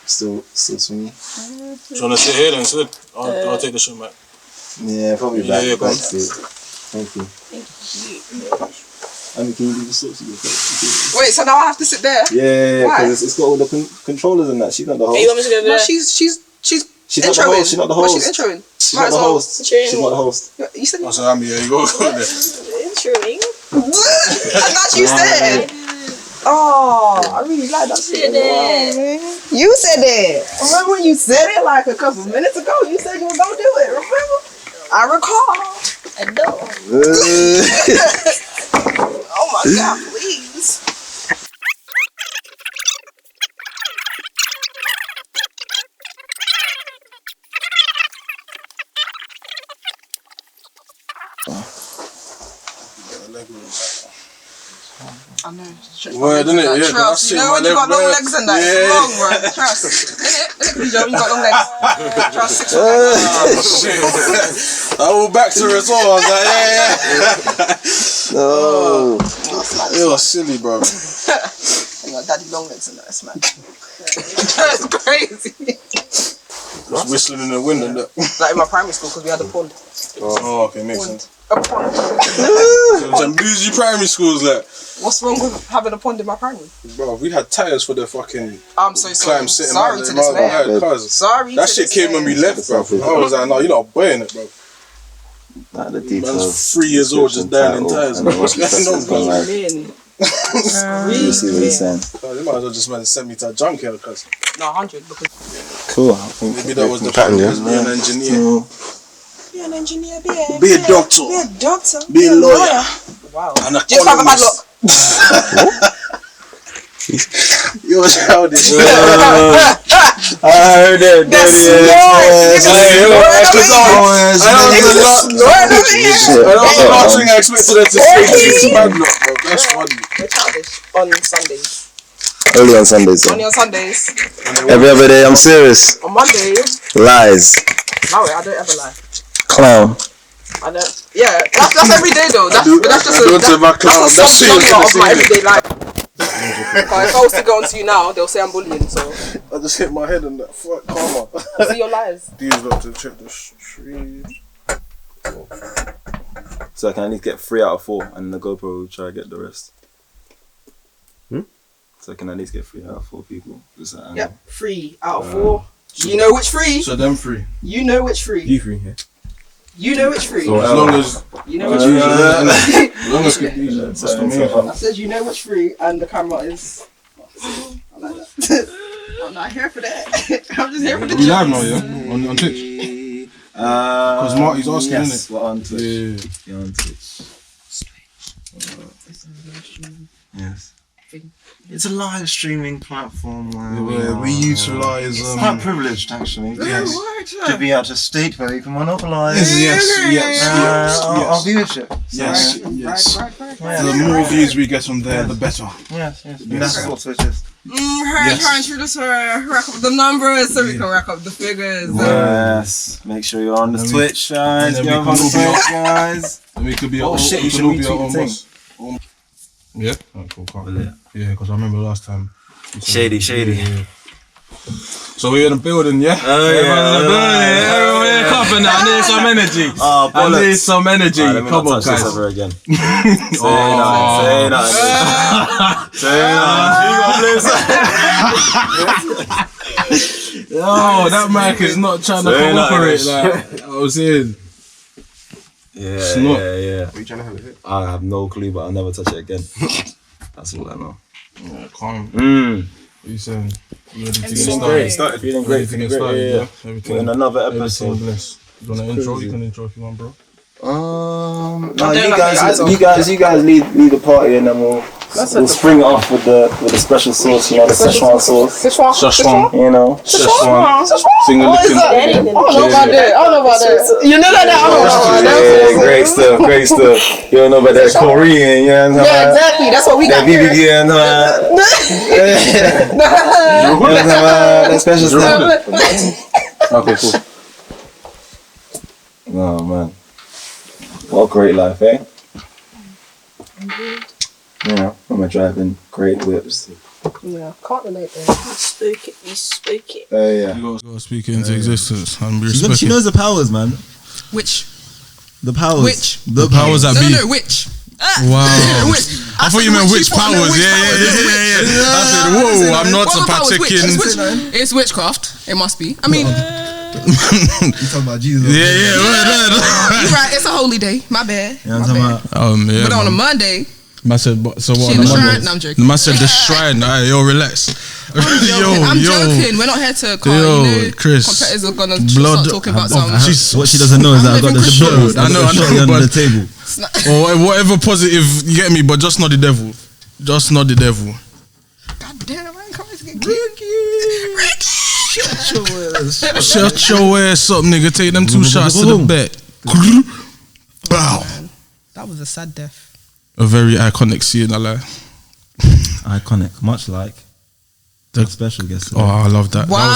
Still swingy. Do you want to sit here then instead? I'll take the shot back. Yeah, probably back. Yeah, Back seat. Thank you. I mean, can you do the socks again? Wait, so now I have to sit there? Yeah, because it's got all the controllers and that. She's not the host. Hey, you want me to go there? No, she's not the host. She's not the host. She's introing. She's not the host. She's not the host. You said Oh, so I'm here. You go there. Introing. and that's you said. Oh, I really like that shit. You said it. Remember when you said it like a couple minutes ago? You said you were gonna do it. Remember? I recall. I know. Oh my God, please. I know. Word, innit? Yeah, trust. You know when you got long legs and that, it's wrong, bro. Trust. Innit, Joe? You got long legs. Trust, 6 shit. I went back to it all. I was like, yeah. No. You're silly, bro. You got daddy long legs and that, it's mad. That's crazy. Just whistling in the wind and that. Like in my primary school, because we had a pond. Oh, okay, makes sense. A pond. Some bougie primary schools, like. What's wrong with having a pond in my primary? Bro, we had tires for the fucking I'm so sorry. climb sitting Sorry out to there, this man. Sorry. That shit came when we left, bro. I was like, no, you're not buying it, bro. Nah, the details. Man's 3 years old just dying in tires. What's going on, bro? You see what he's saying. Oh, they might as well just send me to a junkyard, cuz. No, 100 because Cool. Maybe that was the pattern, yeah? Be an engineer. be an engineer, Be a doctor. Be a doctor. Be a lawyer. Wow. And a Just have a bad luck. You're childish. I heard it. Last thing I expected her to say is bad luck, bro. That's funny. We're childish on Sundays. Only on Sundays. Only on Sundays. Every other day, I'm serious. On Mondays. Lies. No, I don't ever lie. Clown. I don't. Yeah, that's every day though. That's just a That's of my everyday life. If I was to go on to you now, they'll say I'm bullying. So I just hit my head on that. Fuck, karma. see your lies. These got to check the street. So I can at least get 3 out of 4, and the GoPro will try to get the rest. So I can at least get 3 out of 4 people. Yep, 3 out of 4. You know which 3? So them 3. You know which 3? You 3 here. You know which 3? So as long as you know which 3. as long as that's the main thing. I said you know which 3, and the camera is. I like that. I'm not here for that. I'm just here for the. We live now, yeah, on Twitch. Because Marty's asking, yes, isn't it? We're on Twitch. Yeah. You're on Twitch. Yes. It's a live streaming platform where we utilise. It's quite privileged, actually. Yes. To be able to state where you can monopolise. Yes. Our viewership. Yes. The more views we get on there, the better. Yes. That's what Twitch is. Trying to just rack up the numbers so we can rack up the figures. Yes. Make sure you're on the Twitch, guys. Get on the Twitch, guys. And we could be Oh shit! You should retweet the thing. Yeah. Oh, cool. Yeah, because I remember last time. Shady. Yeah. So we're in the building, yeah? Oh yeah. Everyone cover now. I need some energy. I need some energy. Come on, guys. Ever again. Say Yo, that mic is not trying to cooperate. Like I was saying. Yeah. It's not. Yeah. Are you trying to have it? I have no clue, but I'll never touch it again. That's all I know. Yeah, calm. Mm. What are you saying? You ready to get started? Feeling great. Yeah. Everything. In another episode. Blessed. You want to intro? You can intro if you want, bro. No, you guys lead the party, and then we'll spring it off with the special sauce, you know, the Szechuan sauce. Szechuan. You know. Szechuan. Finger What is licking. that? I don't know about that. You know that? I don't know about that. Yeah, great stuff. You don't know about that Korean, you know what I'm saying? Yeah, exactly. That's what we got That BBQ and that special stuff. Okay, cool. Oh man. What a great life, eh? You know, when we're driving great whips, Yeah, can't relate there. You spoke it. Yeah. You gotta speak it into existence and be She respected. knows the powers, man. Which? The powers. Which? The powers that be. No, which? Wow. Which? I thought you meant which powers. Yeah. I said, whoa, I'm not What powers? Which? partaking. It's witchcraft. It must be. I mean, You talking about Jesus? Yeah. you're right. It's a holy day. My bad. You know what I'm talking about? Yeah. But on a Monday, Man said, so what? she in On the the shrine. Monday? No, I'm joking. Man said the shrine. Alright, yo, relax. I'm joking. We're not here to call, Yo, Chris. competitors are gonna Blood- start talking about What she doesn't know is that I got the Christian. shot. I know, under but- the table. Or whatever positive, you get me, but just not the devil. Just not the devil. God damn, I ain't coming to get Ricky. Shut your ass up, nigga. Take them 2 shots to the back. Bow. That was a sad death. A very iconic scene, I like. Iconic, much like the special guest. Oh, I love that. Wow. That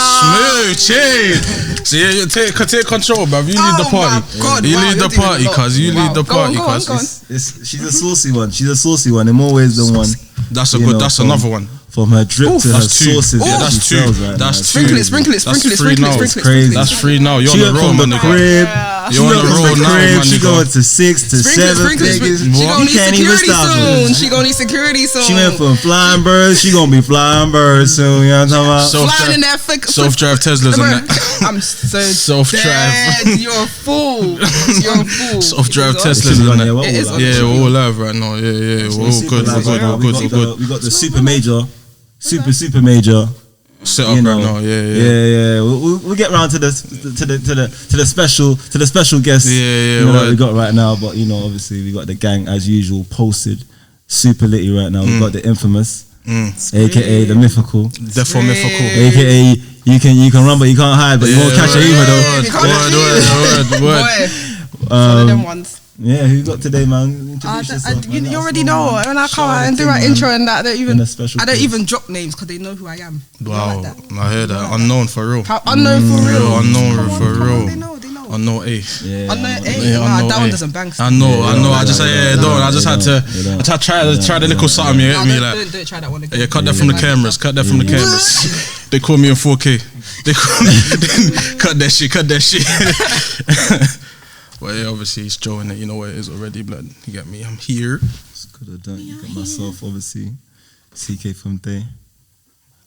was smooth, chill. See, you take control, bruv. You lead the party. my God, You wow, lead you're the doing party, a lot. cuz. You lead the Go on, party, go on, cuz. go on. She's a saucy one. She's a saucy one in more ways than one. That's a You good. know, That's from- another one. From her drip to her That's 2. sauces. Yeah, that that's she 2. sells right That's now. 2. Sprinkle it, sprinkle it, That's sprinkle it, 3 sprinkle it, now. sprinkle it, Crazy. sprinkle it. That's 3 now. You're She on went the roll, from my the nigga. crib. You're on the roll now, my She going nigga. to 6 to Sprinkle 7 it, sprinkle it. figures. She gonna You need can't even security stop soon. her. She gonna need security soon. She went from flying birds. She gonna be flying birds soon. You know what I'm talking about? flying in that Self-drive Teslas and that. I'm so Self-drive. dead. You're a fool. You're a fool. Self-drive It is Teslas and Yeah, that. we're all It is live. Yeah, we're all live right now. Yeah. We're all good. We're good. We got the super major, super major. Set up You know, right now. Yeah. yeah. We'll get round to the special guest. Yeah, you know, that word. we got right now. But you know, obviously we got the gang as usual posted, super litty right now. We got the infamous, aka the mythical, Therefore mythical. aka you can run but you can't hide, but you won't catch it either though. Word. Boy, one of them ones. Yeah, who you got today, man? Introduce yourself. You already know. When I come out and do my intro and that, I In a special don't place. even drop names because they know who I am. Wow, Like that. I hear that. Unknown for real. How unknown for real. Unknown Come on, for come on, real. They know. Unknown A. Yeah, Unknown man. A. Yeah, Nah, unknown that one A. doesn't bang. I know. I just don't. I just had to. They don't. I tried a little something. You get me? Like, Don't try that one again. yeah, cut that from the cameras. Cut that from the cameras. They call me in 4K. They call me. Cut that shit. But yeah, obviously he's Joe in it. You know what it is already, blood. You get me? I'm here. Could have done. You got myself, obviously. CK from Day.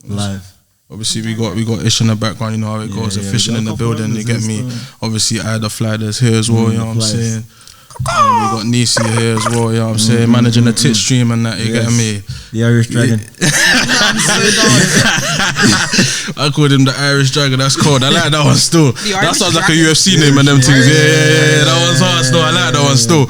Live. Obviously we got Ish in the background. You know how it goes. Yeah, The fishing we in got the a couple building. You others get and me? stuff. Obviously Ida Flyers here as well. You know what I'm Flyers. saying? And we got Nisi here as well. You know what I'm saying? Managing the tit stream and that. You get me? The Irish Dragon. I called him the Irish Dragon. That's cold. I like that one still. That Irish sounds like a Dragon? UFC name and them things. Yeah. That one's hard still. I like that one still.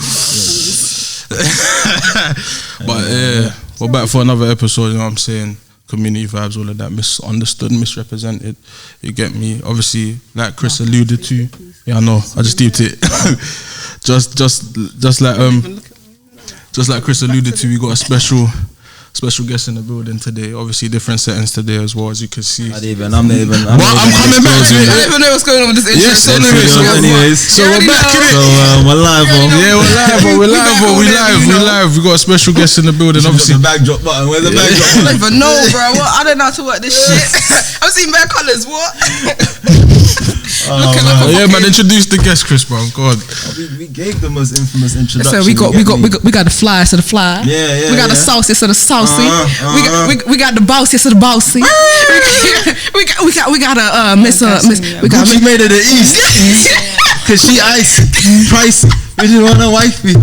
But yeah, we're back for another episode. You know what I'm saying? Community vibes, all of that. Misunderstood, misrepresented. You get me? Obviously, like Chris alluded to. Yeah, I know. I just deeped it. just like Chris alluded to, we got a special guest in the building today. Obviously, different settings today as well, as you can see. I'm coming back to I don't even know what's going on with this intro. Yes, anyways. So we're back in it. So we're live, Yeah, we're live. We got a special guest in the building. Obviously, the backdrop button. Where's the backdrop I don't even know, bro. I don't know how to work this shit. I've seen bare colours. What? Looking like a yeah, man. fucking- Introduce the guest, Chris, bro. God. We gave the most infamous introduction. So we got the flyers to the fly. Yeah, We got the yeah. sauces to the saucy. We got the bossiest to the bossy. we got a miss. We got Gucci made it the East. Cause she icy, pricey. We just want a wifey.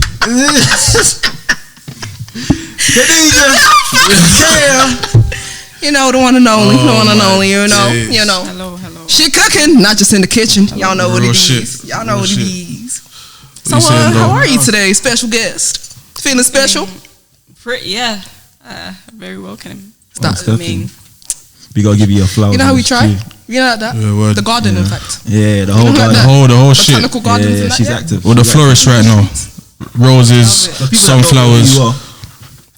Khadija. you know the one and only, Oh, the one and my only. You know. Hello. She cooking, not just in the kitchen. Y'all know what Real it shit. is. Y'all know Real what it shit. is. What So you saying, how though? are you today, special guest? Feeling special? Yeah. Very welcome. Stop. I mean, We gotta give you a flower. You know how we try? You know that? Yeah, word. The garden, in fact. Yeah, the whole You know garden. like The whole shit. Botanical gardens Yeah, and that, she's yeah? active. We're the florist right now. Roses, sunflowers.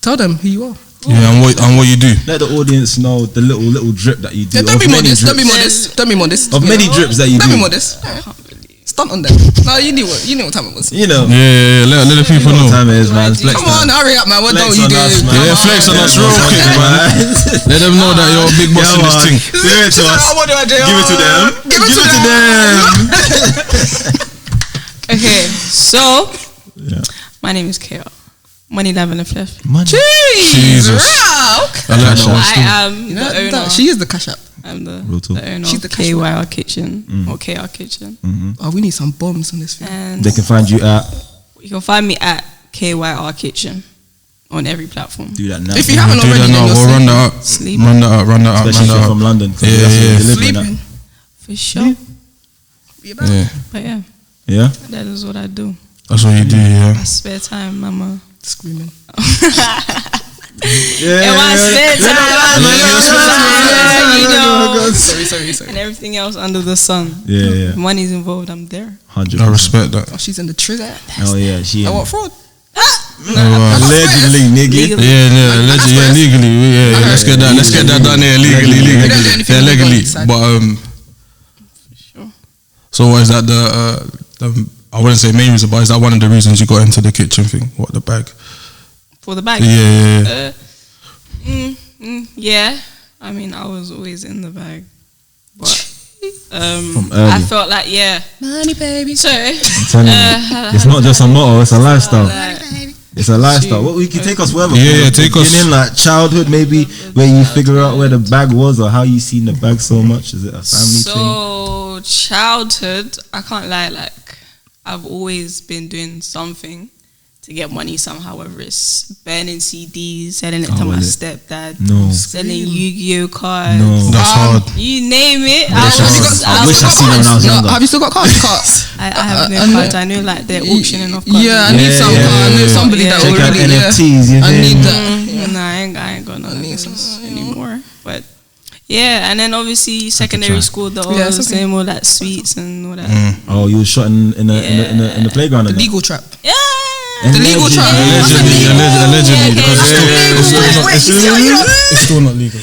Tell them who you are. Yeah, and what you do. Let the audience know the little drip that you do. Yeah, don't of be many modest. Don't be drips. modest. Don't be modest. Of many drips that you Don't be do. modest. stunt on them. No, you knew what time it was. You know. Yeah, let the people know. What time it is, man. Flex Come on, hurry up, man. What Flex don't you on do? us, man. Yeah, flex on us real quick, man. Let them know that you're a big boss in this thing. Give it to us. What do I do? Give it to them. Give it to them. Okay, so my name is Kale. Money, love, and the flesh. Jesus. Rock. I like that one I still. am the owner. She is the cash app. I'm the talk. owner She's of the cash KYR Kitchen or KR Kitchen. Oh, we need some bombs on this thing. And They can find you at. you can find me at KYR Kitchen on every platform. Do that now. If you haven't Do already, that then now. you're We'll run sleeping. that up. Sleep. Run that up. Run that up. Especially Run if you're that from up. London. 'cause Yeah, that's where yeah. you're delivering Sleeping. For sure. Yeah, But yeah, Yeah. that is what I do. that's what you do. Yeah. My spare time, mama. Screaming. In my spare time, you know, Sorry. and everything else under the sun. Yeah. Money's involved, I'm there. 100%. I respect that. Oh, she's in the trigger. Oh yeah, she. I want fraud. Allegedly, nigga. Legally. Yeah, allegedly, yeah, legally. Yeah, let's get that done here legally. We don't do anything Yeah, legally. illegal. But Sure. so what is that the I wouldn't say main reason, but is that one of the reasons you got into the kitchen thing? What, the bag? For the bag? Yeah. Yeah. I mean, I was always in the bag. But From early. I felt like, yeah. Money, baby. So, I'm telling you, it's not just a motto; it's a lifestyle. It's a lifestyle. What we can take us wherever. Yeah, take us. In like childhood, maybe where you figure out where the bag was or how you seen the bag so much. Is it a family thing? So, childhood, I can't lie, like, I've always been doing something to get money somehow, whether it's burning CDs, selling it to my stepdad, No. selling Yu-Gi-Oh cards. No. That's hard. You name it. I wish I seen it when I was younger. Have you still got cards? I have no cards. I know, like, they're auctioning off cards. Yeah, I need some. I know somebody that Check out already. NFTs. You I need know? that. Nah, I ain't got none of those anymore. But yeah, and then obviously secondary school, the Yeah, it's okay. same all that sweets and all that. Oh, you were shot in the playground. The and that? legal trap. Yeah. The legal trap. Allegedly. Yeah, Because okay. it's still not legal.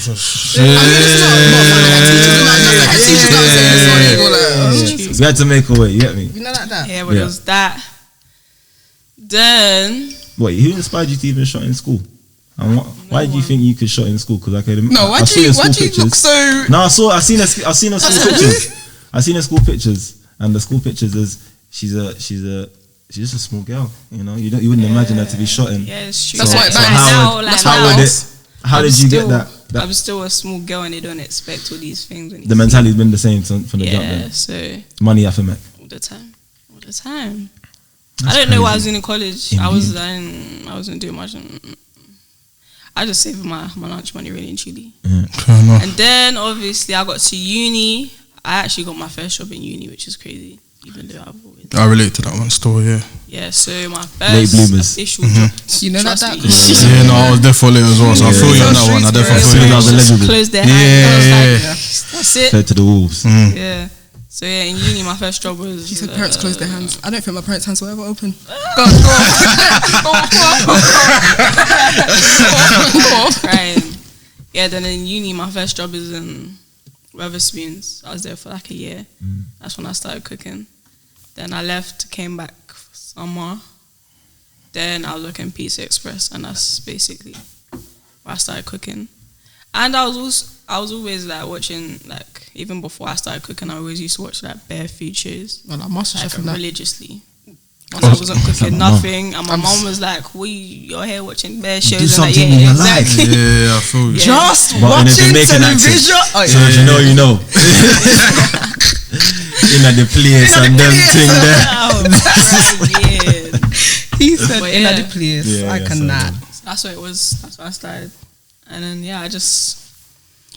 We had to make a way. You get me? You know like that. Yeah, but it was that. Then Wait, who inspired you to even shot in school? And why do you think you could shot in school? Because I could. No, why do you look so? No, I seen her school pictures. I seen her school pictures, and the school pictures is she's just a small girl. You know, you wouldn't imagine her to be shot in. yeah, it's true. That's why Like, it now, bangs. like, How did you get that? I'm still a small girl and they don't expect all these things. When you The see mentality's been the same from the jump. yeah, Then so money after Mac. all the time. I don't know what I was doing in college. I wasn't doing much. I just saved my lunch money really and truly. Fair enough. And then obviously I got to uni. I actually got my first job in uni, which is crazy. Even though I've always I relate to that one still, yeah. yeah. So my Late first bloomers. official job. You know like Trust that. me. Yeah, no, I was there for late as well, so I feel you on that one. I definitely feel you. That was illegible. Closed their Yeah, hands. I was yeah. like, that's it. Fed to the wolves. Yeah. So yeah, in uni my first job was. She said parents close their hands. I don't think my parents' hands were ever open. Right. Yeah, then in uni my first job is in Weatherspoons. I was there for like a year. That's when I started cooking. Then I left, came back for summer. Then I was working Pizza Express, and that's basically where I started cooking. And I was always like watching, like, even before I started cooking, I always used to watch like bare food shows, Well, like MasterChef like and that. religiously. Once I wasn't cooking nothing, and my mom was like, "You're here watching bare shows." Do and something like, in yeah, your life. exactly. Yeah, I feel you. Just But in a watching Jamaican accent. television. Oh, So if you know, you know. In the place and them thing there. Oh, yeah. He said, But "In yeah. the place, Yeah, I yeah, cannot." That's what it was. That's what I started. And then yeah, I just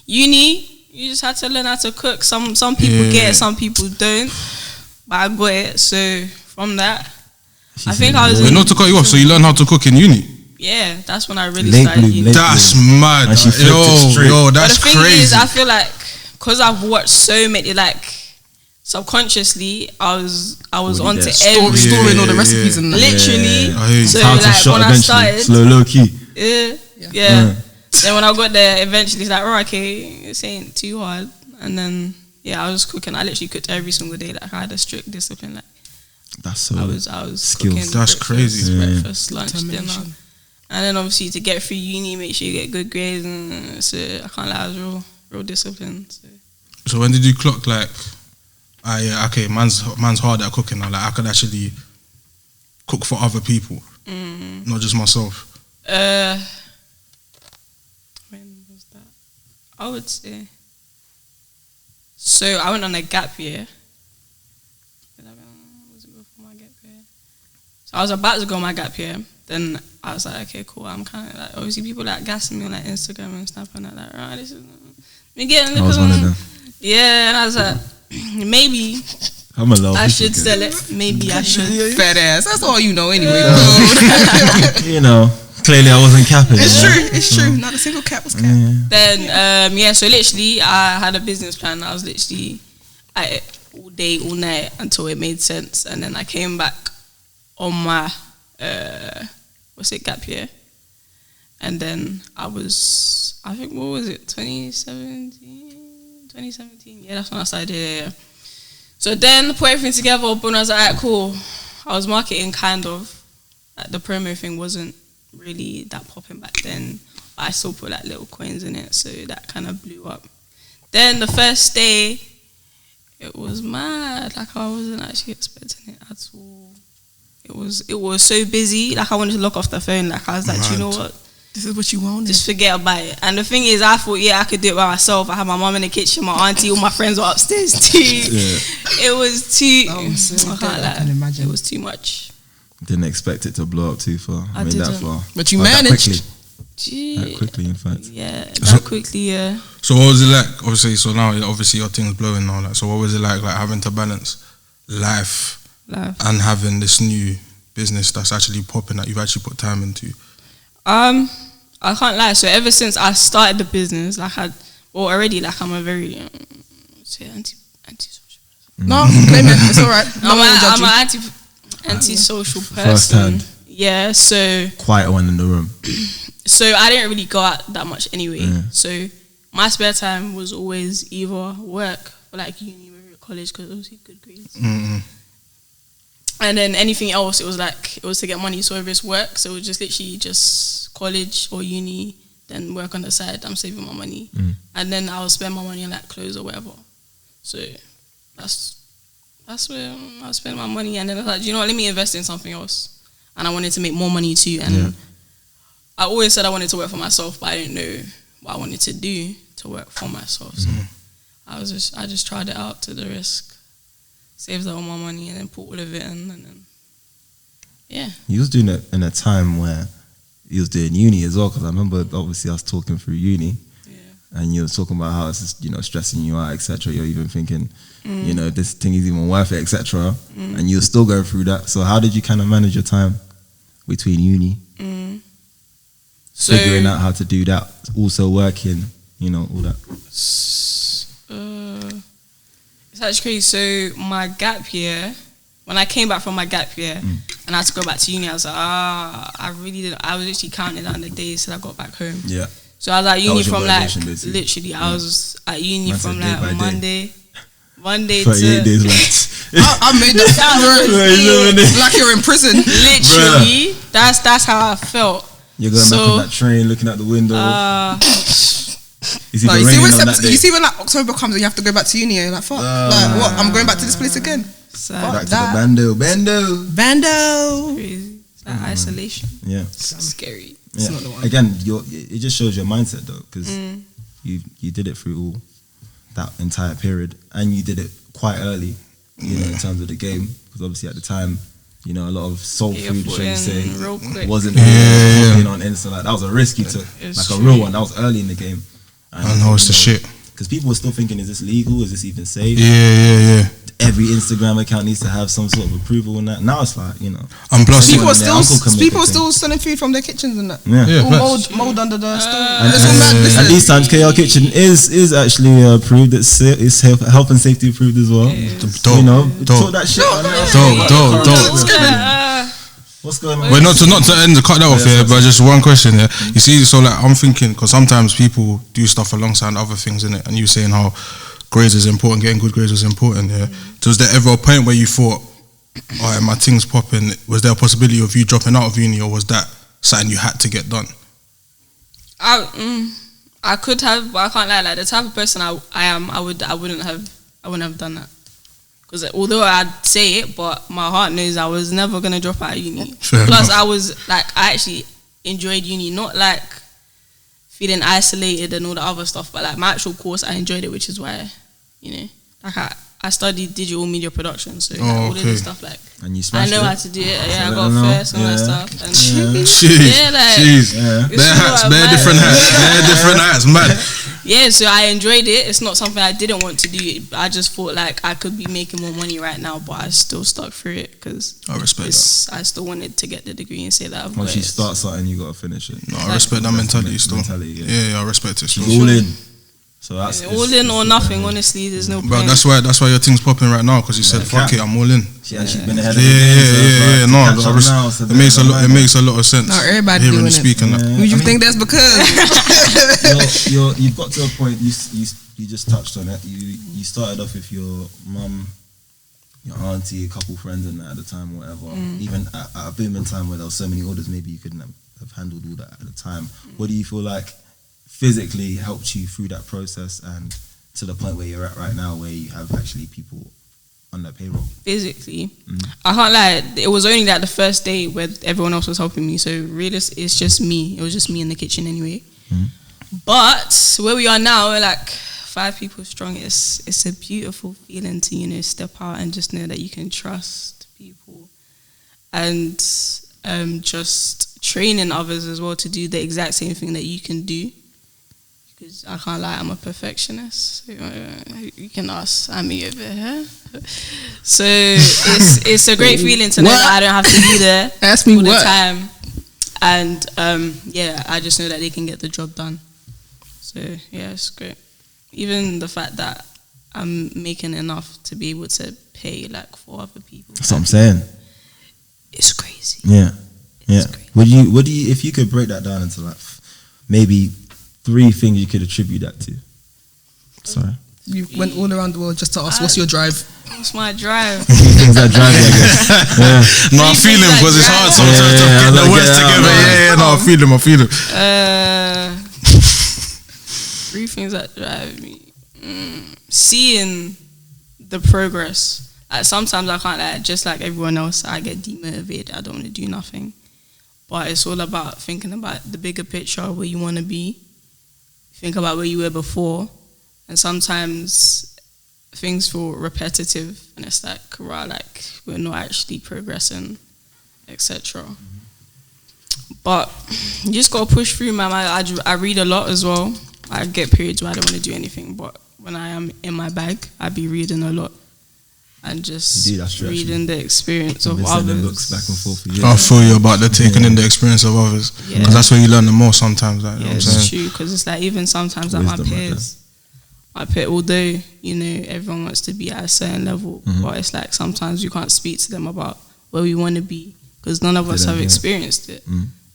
uni. You just had to learn how to cook. Some people get it, some people don't. But I got it. So from that, I think I was. Wait, not to cut you off, so you learned how to cook in uni? Yeah, that's when I really Late started. bloom, uni. late That's mad. And she flipped it straight. Yo, But that's the thing crazy. is, I feel like because I've watched so many, like subconsciously, I was Already onto there. every Storing all the Yeah, recipes and that. literally. I hear you. So How to like shot when I eventually. started, Slow, low key. yeah. Then when I got there, eventually it's like, oh, okay, this ain't too hard. And then yeah, I was cooking. I literally cooked every single day. Like I had a strict discipline. Like That's so I was skills. cooking. That's crazy. Breakfast, lunch, dinner, and then obviously to get through uni, make sure you get good grades. And so I can't lie, I was real disciplined. So when did you clock like, yeah, okay, man's hard at cooking now. Like I could actually cook for other people, not just myself. When was that? I would say. So I went on a gap year. Was it before my gap year? So I was about to go on my gap year. Then I was like, okay, cool. I'm kind of like, obviously people like gassing me on like Instagram and stuff and like, right, this is me getting. I was one of them. Yeah, and I was like, maybe I'm alone. I should sell it. Maybe I should. Fat ass. That's all you know anyway. You know, clearly I wasn't capping. It's true. Not a single cap was capped. Yeah. Then, so literally I had a business plan. I was literally at it all day, all night until it made sense. And then I came back on my, gap year. And then I think, what was it, 2017? Yeah, that's when I started, yeah. So then, put everything together, but I was like, alright, cool. I was marketing kind of. Like, the promo thing wasn't really that popping back then. But I still put like little coins in it, so that kind of blew up. Then the first day, it was mad. Like, I wasn't actually expecting it at all. It was so busy. Like, I wanted to lock off the phone. Like, I was like, do you know what? This is what you wanted. Just forget about it. And the thing is, I thought, yeah, I could do it by myself. I had my mum in the kitchen, my auntie, all my friends were upstairs too. Yeah. It was too. I can imagine. It was too much. Didn't expect it to blow up too far. I mean, that far. But you managed. That quickly, in fact. Yeah, that quickly, yeah. So what was it like? Obviously, so now obviously your thing's blowing now. Like, so what was it like having to balance life and having this new business that's actually popping that you've actually put time into? I can't lie. So ever since I started the business, like I'm a very anti-social person. No, claim it. It's all right. I'm an anti-social person. First hand. Yeah. So quiet one in the room. So I didn't really go out that much anyway. Yeah. So my spare time was always either work or like uni or college because obviously good grades. Mm-hmm. And then anything else, it was to get money. So if it's work, so it was just literally just college or uni, then work on the side. I'm saving my money. And then I'll spend my money on like clothes or whatever. So that's where I spend my money. And then I was like, you know what, let me invest in something else. And I wanted to make more money too. And I always said I wanted to work for myself, but I didn't know what I wanted to do to work for myself. So I just tried it out to the risk. Saved all my money and then put all of it in, and then You was doing it in a time where you was doing uni as well, because I remember obviously us talking through uni, and you was talking about how it's just, stressing you out, etc. You're even thinking, this thing is even worth it, etc. And you're still going through that. So how did you kind of manage your time between uni, figuring out how to do that, also working, all that? It's actually crazy. So my gap year, when I came back from my gap year and I had to go back to uni, I was like, I really didn't. I was literally counting down the days till I got back home. Yeah. So I was at uni from like literally. I was at uni from like Monday 38 to days left. I made that sound like you're in prison. Literally, that's how I felt. You're going back on that train, looking out the window. You see when like October comes and you have to go back to uni, and you're like, fuck, like what? I'm going back to this place again. Back to the bando. Crazy. It's like isolation. Yeah, it's scary. Yeah. It's not the one. Again, it just shows your mindset though, because you did it through all that entire period, and you did it quite early, in terms of the game, because obviously at the time, a lot of soul food, shall you say, wasn't on Insta. Like, that was a risk you took, like a real one. That was early in the game. I know it's the shit. Because people were still thinking, is this legal? Is this even safe? Yeah. Every Instagram account needs to have some sort of approval on that. Now it's like, And plus, people are still selling food from their kitchens and that. All mold under the store. And these times, Kyrkitchen is actually approved. It's health and safety approved as well. Dope. That shit. Dope. What's going on? Wait, not to end the cut that off here, but just one question. Yeah, you see, so like I'm thinking, because sometimes people do stuff alongside other things in it, and you saying how grades is important, getting good grades was important, yeah. So was there ever a point where you thought, alright, my thing's popping, was there a possibility of you dropping out of uni, or was that something you had to get done? I could have, but I can't lie. Like the type of person I am, I wouldn't have done that. Because although I'd say it, but my heart knows I was never gonna drop out of uni. Fair Plus, enough. I was like, I actually enjoyed uni, not like feeling isolated and all the other stuff, but like my actual course, I enjoyed it, which is why, you know, like I studied digital media production, so like, all of this stuff, like, And you I smashed know it. how to do it. Yeah, I So got let them first and all that stuff. And Jeez. like, Bare hats, bare different hats, man. Yeah, so I enjoyed it. It's not something I didn't want to do. I just thought like I could be making more money right now, but I still stuck through it because I respect that. I still wanted to get the degree and say that I've Once got you it. start something, you gotta finish it. No, I respect that mentality still. Mentality, Yeah, I respect it still. She's all in. So that's All in or nothing. Honestly, there's no Bro, point. that's why your thing's popping right now, because you said, fuck it, I'm all in. She actually been ahead of the game. Yeah, no, it makes a lot of sense. No, everybody hearing doing you it. speaking that. Who you think that's because? You've got to a point. You just touched on it. You started off with your mum, your auntie, a couple friends, and that at the time, or whatever. Even at a booming time where there was so many orders, maybe you couldn't have handled all that at the time. What do you feel like physically helped you through that process and to the point where you're at right now, where you have actually people on that payroll? Physically, I can't lie. It was only like the first day where everyone else was helping me. So really, it's just me. It was just me in the kitchen anyway. But where we are now, we're like 5 people strong. It's a beautiful feeling to, you know, step out and just know that you can trust people, and just training others as well to do the exact same thing that you can do. Because I can't lie, I'm a perfectionist. So, you can ask Amy over here. So it's a great feeling to know that I don't have to be there Ask me all the what? time. And yeah, I just know that they can get the job done. So yeah, it's great. Even the fact that I'm making enough to be able to pay like for other people. That's what I'm saying. It's crazy. Yeah. It's crazy. What do you if you could break that down into like maybe 3 things you could attribute that to? Sorry. You went all around the world just to ask, what's your drive? What's my drive? Things that drive you, I guess. No, I feel him, because it's hard sometimes to get the words together. Yeah, no, I feel him. 3 things that drive me. Seeing the progress. Like sometimes I can't, like, just like everyone else, I get demotivated. I don't want to do nothing. But it's all about thinking about the bigger picture, where you want to be. Think about where you were before. And sometimes things feel repetitive, and it's like, right, like we're not actually progressing, etc. But you just gotta push through, man. I read a lot as well. I get periods where I don't want to do anything, but when I am in my bag, I be reading a lot and just Dude, that's true, reading the experience I've of been sending others. books back and forth for years. I feel you about the taking in the experience of others, because that's where you learn the most sometimes. Like, you know Yeah, what I'm saying? it's true, because it's like even sometimes like my Wisdom right peers, although, you know, everyone wants to be at a certain level, but it's like sometimes you can't speak to them about where we want to be, because none of us have experienced it.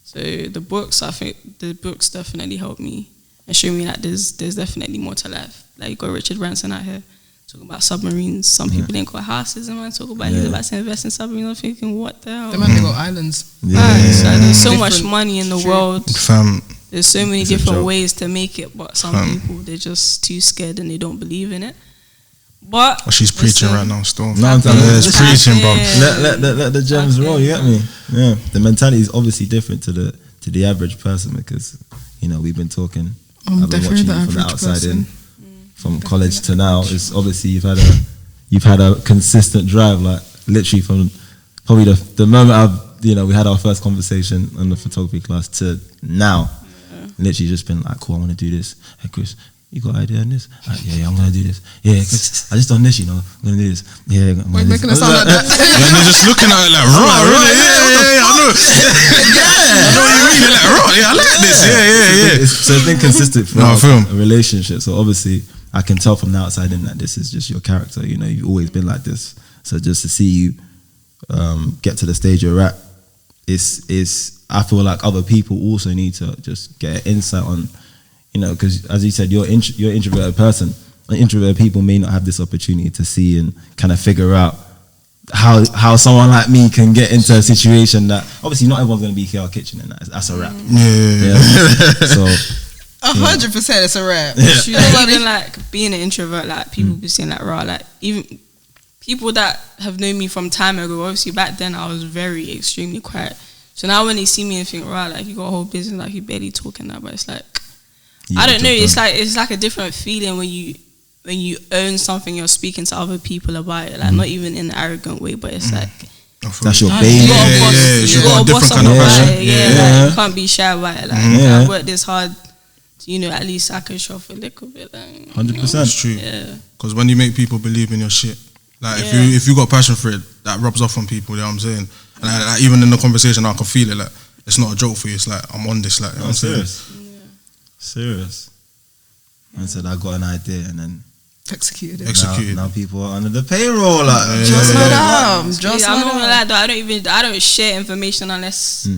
So the books, I think the books definitely helped me and show me that there's definitely more to life. Like you got Richard Branson out here talking about submarines. Some people ain't got houses, and man talk about he's about to invest in submarines. I'm thinking, what the hell? Them man, they got islands. Yeah. So there's so Different. much money in the world. Fam, There's so many It's a different joke. ways to make it, but some people, they're just too scared and they don't believe in it. But she's preaching listen, right now still. No, I'm telling you, Yeah, it's it's preaching, bro. happening. Let the gems roll. You get me? Yeah. The mentality is obviously different to the average person, because you know we've been talking. I'm I've been definitely watching the you from the average outside person. in, from college to now. It's obviously you've had a consistent drive, like literally from probably the moment we had our first conversation in the photography class to now. Literally just been like, cool, I want to do this. Hey Chris, you got an idea on this? Yeah, I'm gonna do this. Yeah, Chris, I just done this, you know. I'm gonna do this. Yeah, I'm Why gonna you do making this. it sound like that? And they're just looking at it like, raw, yeah, I know. I know what you mean. They're like, raw, yeah, I like this. Yeah. So it's been consistent for No, I feel. a relationship. So obviously, I can tell from the outside in that this is just your character. You know, you've always been like this. So just to see you get to the stage you're at, is I feel like other people also need to just get an insight on, you know, because as you said, you're an introverted person, introverted people may not have this opportunity to see and kind of figure out how someone like me can get into a situation that obviously not everyone's going to be Kyrkitchen, and that's a wrap. Yeah. So 100% it's a wrap. Even like being an introvert, like people be saying like raw, like even people that have known me from time ago, obviously back then I was very extremely quiet. So now when they see me and think, right, like you got a whole business, like you barely talking that, but it's like I don't know, it's like a different feeling when you own something, you're speaking to other people about it, like not even in an arrogant way, but it's like that's your baby. You got a boss kind of about it. Like, you can't be shy about it. Like I worked this hard, at least I can show off a little bit. Like 100%. It's true. Yeah. Because when you make people believe in your shit, like if you got passion for it, that rubs off on people. You know what I'm saying? And like, even in the conversation, I can feel it. Like it's not a joke for you. It's like I'm on this. Like you know what I'm serious. Serious. I said I got an idea and then executed. Now people are under the payroll. Like, I'm not gonna lie though. I don't share information unless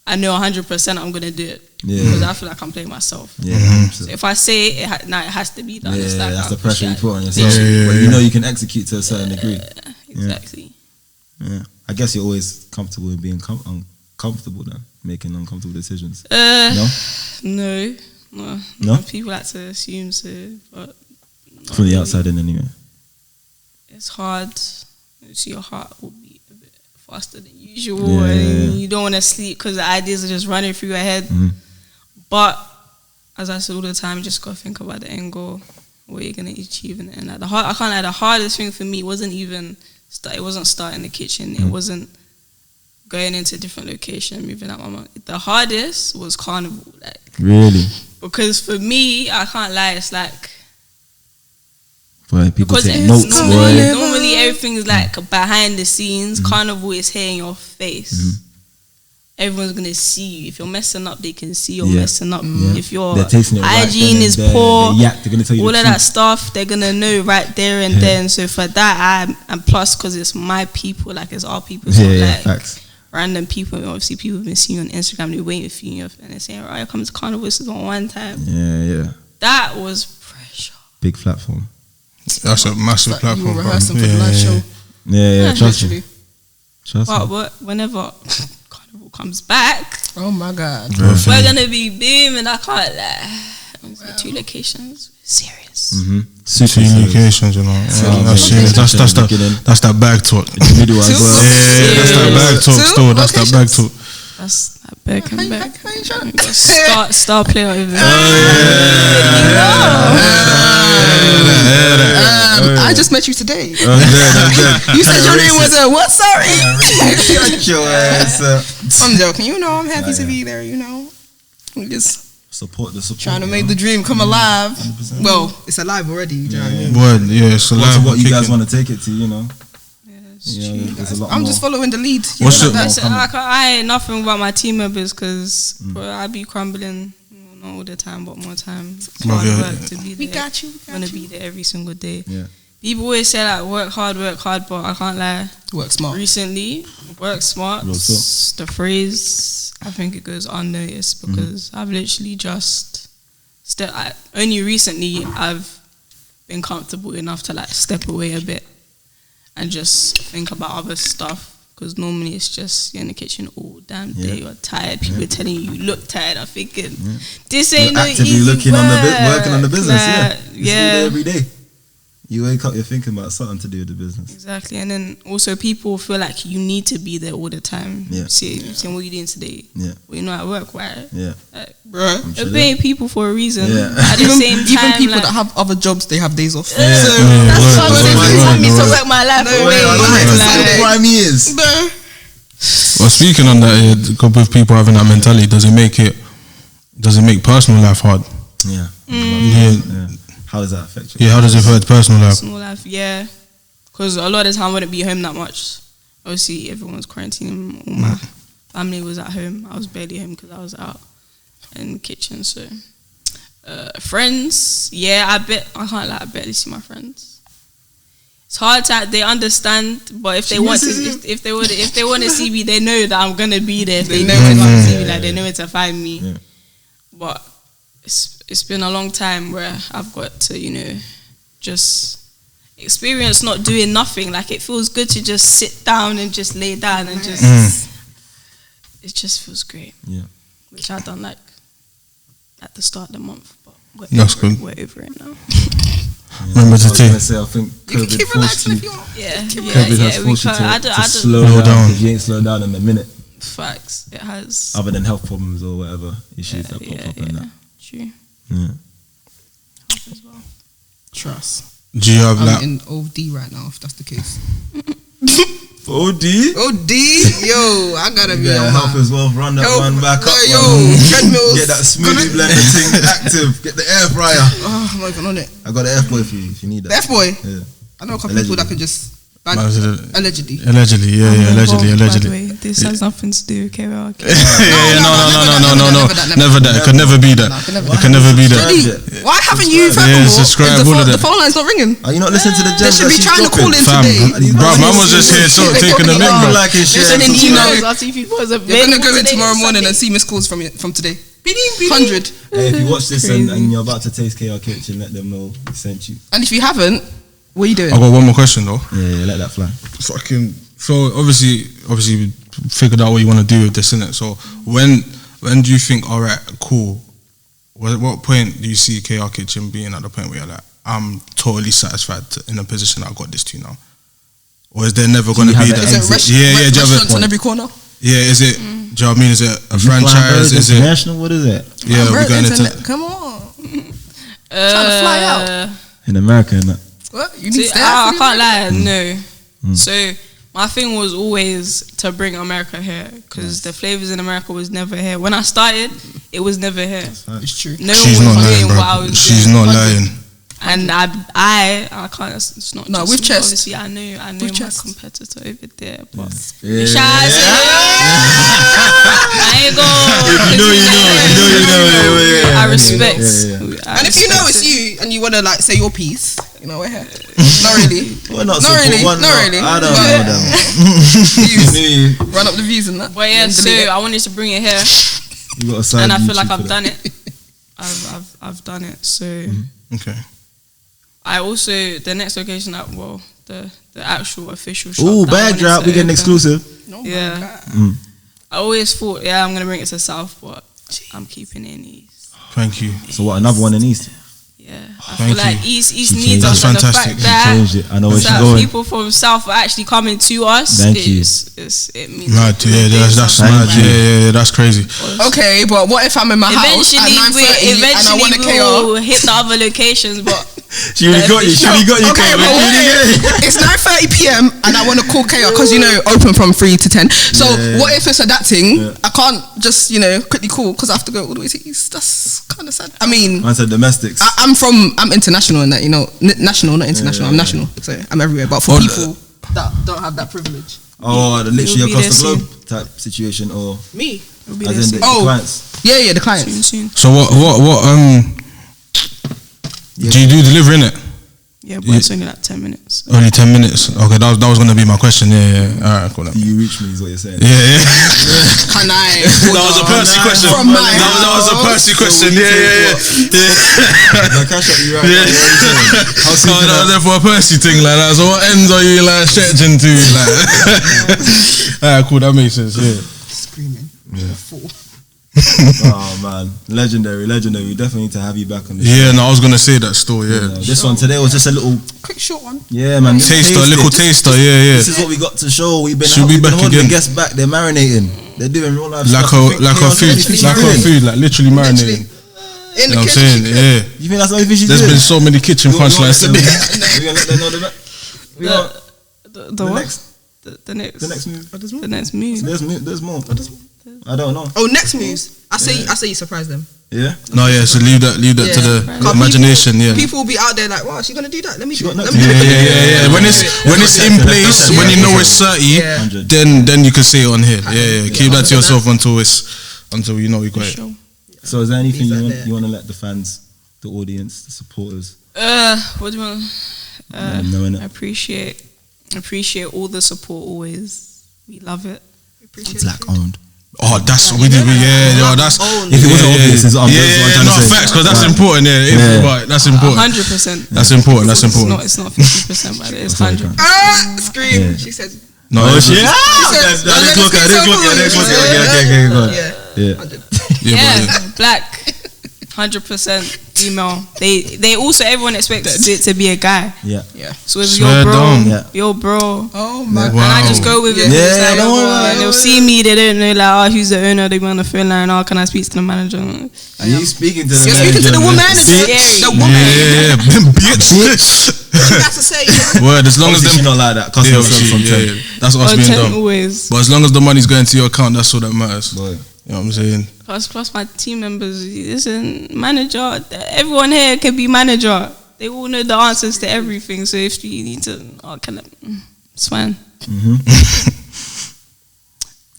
I know 100% I'm gonna do it. Because I feel like I'm playing myself. So if I say it, it has to be done. It's like, that's the pressure you put on yourself. But you know you can execute to a certain degree. Exactly. Yeah. I guess you're always comfortable in being uncomfortable then, making uncomfortable decisions. No. People like to assume so, but from the outside in anyway. It's hard. So your heart will beat a bit faster than usual, and you don't want to sleep because the ideas are just running through your head. But as I said all the time, you just gotta think about the end goal, what you're gonna achieve in the end. Like I can't lie, the hardest thing for me wasn't even it wasn't starting the kitchen. It wasn't going into a different location, moving out my mom. The hardest was carnival, like really, because for me, I can't lie, it's like. Boy, people because take notes, normally everything's like behind the scenes. Carnival is here in your face. Everyone's gonna see you. If you're messing up, they can see you're messing up. If your hygiene is poor, all of that stuff, they're gonna know right there and then. So for that, and plus because it's my people, like it's our people. So facts. Random people, obviously people have been seeing you on Instagram, they're waiting for you and they're saying, right, come to carnival, this is on one time. That was pressure. Big platform. That's a massive platform. You were rehearsing for the live show. Trust me. But whenever carnival comes back, oh my God, we're gonna be booming. I can't lie. 2 locations, serious. Super locations, you know. That's that bag talk. The middle as well. That's that bag talk. Still, that's that bag talk. That's that back and back. Star player over there. I just met you today. You said your name was what? Sorry. I'm joking. I'm happy to be there. We just support trying to make the dream come alive. 100%. Well, it's alive already. You know what I mean? Word, it's alive. What you guys want to take it to, I'm just following the lead. I ain't nothing about my team members because I be crumbling. Not all the time, but more time. It's hard work to be there. We got you. I want to be there every single day. Yeah. People always say like work hard, but I can't lie. Work smart. Recently, work smart. The phrase, I think it goes unnoticed because I've literally only recently I've been comfortable enough to like step away a bit and just think about other stuff. Because normally it's just you're in the kitchen all damn day, you're tired, people are telling you look tired. I'm thinking, this ain't no actively easy looking work. working on the business, yeah. Every day. You wake up, you're thinking about something to do with the business. Exactly, and then also people feel like you need to be there all the time. Saying what are you doing today? Well, you're not at work, right? Like, bruh, you're paying people for a reason. At the same time, even people that have other jobs, they have days off. So that's what they want me to work my life away. Well, speaking on that, with people having that mentality, does it make personal life hard? Yeah. How does that affect you? Yeah, how does it affect personal life? Personal life, yeah. Because a lot of the time I wouldn't be home that much. Obviously, everyone's quarantining. All my family was at home. I was barely home because I was out in the kitchen. So, friends, I can't lie, I barely see my friends. It's hard to, they understand, but if they want to see me, they know that I'm gonna be there. If they know where to see me, like they know where to find me. But it's been a long time where I've got to, just experience not doing nothing. Like it feels good to just sit down and just lay down and just it just feels great. Yeah. Which I done like at the start of the month, but That's good. We're over it now. Remember to take. I think You can COVID keep forced relaxing you. if you want. COVID has we forced you can't. to I don't slow Slow down. down. 'Cause you ain't slowed down in a minute. facts. It has. Other than health problems or whatever issues that pop up and that. True. Yeah. As well. Trust. Do you have I'm like? in OD right now, if that's the case. OD? OD? Yo, I gotta be Yeah, on help my... as well. Run that Yo, one back up. yo, man. treadmills. Get that smoothie blender thing active. Get the air fryer. Oh, I'm working on it. I got the F-boy for you if you need The that. F-boy? Yeah. I know a couple people that could just... Allegedly. Allegedly, yeah, allegedly. By the way, this has nothing to do with karaoke. No, never that. It could never be that. It could never be that. Really? Why haven't you Yeah, subscribe, all of the that. phone line's not ringing? Are you not listening to the They gems should that be she's trying to call dropping? in Fam, today. bro, man was just here taking a mic, bro. Like and share. Sending emails. I'll see if people was You're gonna go in today, tomorrow morning Sunday. and see missed calls from today. 100. Hey, if you watch this Crazy. and you're about to taste Kyrkitchen, let them know we sent you. And if you haven't, what are you doing? I got one more question though. Yeah, let that fly. Fucking. So obviously we figured out what you want to do with this, innit? So when do you think, all right, cool? What point do you see Kyrkitchen being at the point where you're like, I'm totally satisfied in the position I got this to now? Or is there never going to be that? Is it do you have restaurants a- on every corner? Yeah, is it? Do you know what I mean? Is it a You flying franchise? birds Is it? international? What is it? Yeah, we're going into. Come on. Trying to fly out. In America, and that. What? You need See, to stay I out can't lie, no. Mm. So my thing was always to bring America here because the flavors in America was never here. When I started, it was never here. It's true. No She's one not was lying, doing what I bro. was She's doing. not lying. And I can't. It's not. No, just with me, chest. Obviously, I know With my chest. competitor over there, but Yeah. shout out to I ain't go. I respect. And if you know it's you and you want to like say your piece, you know, we're here. Not really. Well, not Not really. One, Not really. I don't know them. Views. Run up the views and that. But yeah, And so delete it. I wanted to bring it here, You got a side and I feel YouTube like for I've that. done it. I've done it. So Okay. I also the next location that the actual official shop. Ooh, that I bag wanted drop. to We getting open. exclusive. Oh my Yeah. God. I always thought, I'm gonna bring it to South, but I'm keeping it in East. Thank you. So what? Another one in East. Yeah, I Thank feel like you. East She needs changed us, it. and the Fantastic. fact She that Changed it. I know where she's that going. people from South are actually coming to us. Thank you. It means Mad, yeah, that's Thank mad. you. Yeah, that's crazy. Okay, but what if I'm in my house at 9:30 and I want to we'll KO? hit the other locations, but She really got you. She really got you. Okay, Kevin. but what if it's 9:30 p.m. and I want to call KO because open from 3 to 10. So Yeah. what if it's a that thing? Yeah. I can't just quickly call because I have to go all the way to East. That's kind of sad. I mean, Man said domestics. I'm international in that, national, not international. I'm national, so I'm everywhere. But for people that don't have that privilege, Oh, the literally You'll be across the there globe type situation, or me, it'll be as there in soon. the clients. yeah, the clients. soon. So what do you do delivering it? Yeah, but it's only like 10 minutes. Only 10 minutes. Okay, that was gonna be my question. Yeah. All right, cool. Do you reach me? Is what you're saying. Yeah. Can I? That was a Percy question. From my That was a house. Percy question. Yeah. I cash up you right Yeah. now. What are you saying? How soon So can that I- was there for a Percy thing like that. So what ends are you like stretching to? Like, alright, cool. That makes sense. Yeah. Screaming. Fool. Oh man, legendary. We definitely need to have you back on the show. Yeah. No, I was gonna say that still. You Yeah. know, this one today was just a little, Quick short one. yeah, man. Taster, a taste little it. taster. Yeah. This is what we got to show. We've been Should out, we we've been back holding again? the guests back. They're marinating. They're doing real life Like stuff. You think a Keon's food, anything like he's a doing? food, like literally marinating. In You the know what I'm kitchen. saying? Yeah. You think that's the only thing she's There's doing? been so many kitchen punchlines today. We're gonna let them know we got The what? next, The next. the next move. The next move. There's more. I don't know. Oh, next moves. I say you surprise them. Yeah. No, yeah. So leave that to the Because imagination. Yeah. People will be out there like, wow, she's gonna do that. Let me She do it. got Let nothing. me do it. Yeah. When it's in place, when you know it's 30, Yeah. 100. then you can say it on here. Yeah. Keep that to yourself until you know you got it. Sure. So is there anything Leave that there. you want to let the fans, the audience, the supporters? What do you want? Let them know, innit? I appreciate all the support always. We love it. Appreciate Black it. owned. Oh, that's what we did. Yeah, that's. If it wasn't obvious, it's not facts, because that's important. Right, that's important. 100%. That's important. That's important. It's not 50%, but it's 100. Scream. She said. No, Oh shit! I didn't clock it. Yeah, black, 100% female. They also, everyone expects it to be a guy. Yeah. So if Swear down. your bro. Oh my And god. I just go with it. Yeah, Like, don't worry. and they'll see me, they don't know, like, oh, who's the owner? They want on the phone line, oh, can I speak to the manager? You speaking to the You're speaking to the woman. Scary. The woman. Yeah, bitch. What you got to say? Word, as long as Obviously, them. she not like that. Yeah, Customer obviously, that's us being dumb. Always. But as long as the money's going to your account, that's all that matters. Boy. You know what I'm saying? Plus my team members, listen, manager, everyone here can be manager. They all know the answers to everything. So if you need to, it's fine.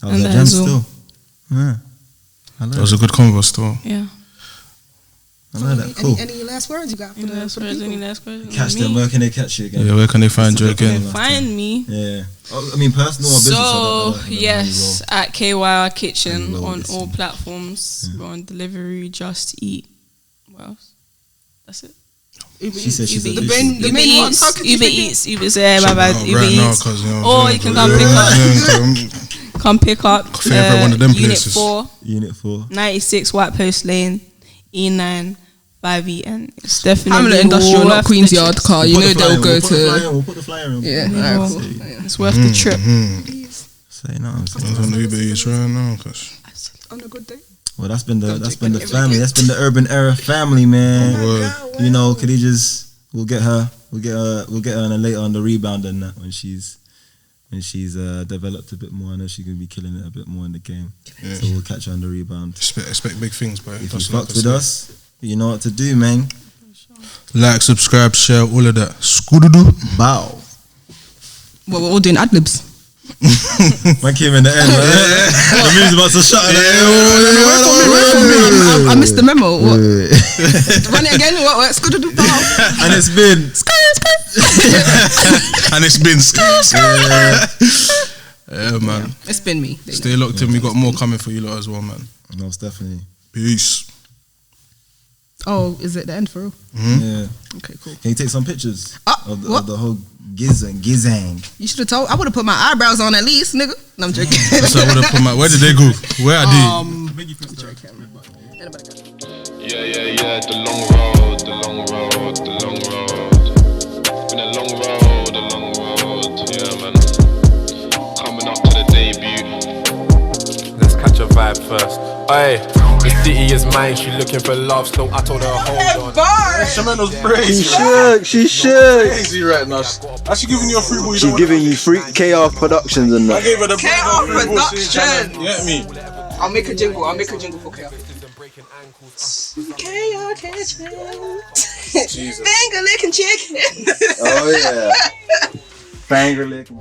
That was And a that gem is all. still. Yeah. I That love was a good convo still. Yeah. I love that. Cool. Any last words you got for Any the last words? Any last questions? Catch them. Where can they catch you again? Yeah, where can they find you again? Find me. Yeah. Oh, I mean, personal or business? I don't know how you Yes, at Kyrkitchen roll, on obviously. all platforms. We're on delivery, Just Eat. What else? That's it. She said she's a The bitch. main Uber one. Eats, How could you Uber think Eats, Uber say bye bye, Uber Right now, Eats. 'cause, you know, Or you can come pick up. Come pick up. Favorite one of them Unit places. 4, Unit 4. 96 White Post Lane, E9, 5EN. It's definitely Hamlet Industrial, not worth Queen's the Yard trip. car. You know they'll go to. We'll put the flyer in. Yeah. Yeah. Alright, cool. It's worth the trip. Say no. I'm on Uber Eats right now, cause On a good day. Well, that's been the family. That's been the Urban Era family, man. You know, Khadijah's. We'll get her on later on the rebound and that when she's developed a bit more. I know she's gonna be killing it a bit more in the game. Yeah. So we'll catch her on the rebound. expect big things, bro. If you That's all I fucked can with say. us, you know what to do, man. Like, subscribe, share, all of that. Scoodoodoo. Bow. Well, we're all doing ad libs. Man came in the end, man. The music's about to shut. I missed the memo. What? Run it again. What? It's good to do. And it's been. And it's been. Yeah, man. It's been me. Stay locked in. We got more coming for you lot as well, man. Most definitely. Peace. Oh, is it the end for real? Yeah. Okay, cool. Can you take some pictures of what? the whole gizang? You should have told. I would have put my eyebrows on at least, nigga. No, I'm joking. So I would have put my. Where did they go? Where are they? Yeah, the long road, the long road, the long road. Been a long road, yeah, man. Coming up to the debut. Let's catch a vibe first. Hey, the city is mine, she looking for love, so I told her hold on. Shaman was crazy. She should. Crazy right now. Actually giving you a free ball. She giving you free KR Productions and I that. gave her the KR Productions. Get me. I'll make a jingle for KR. Kyrkitchen. Jesus. Finger licking chicken. Oh yeah. Finger licking.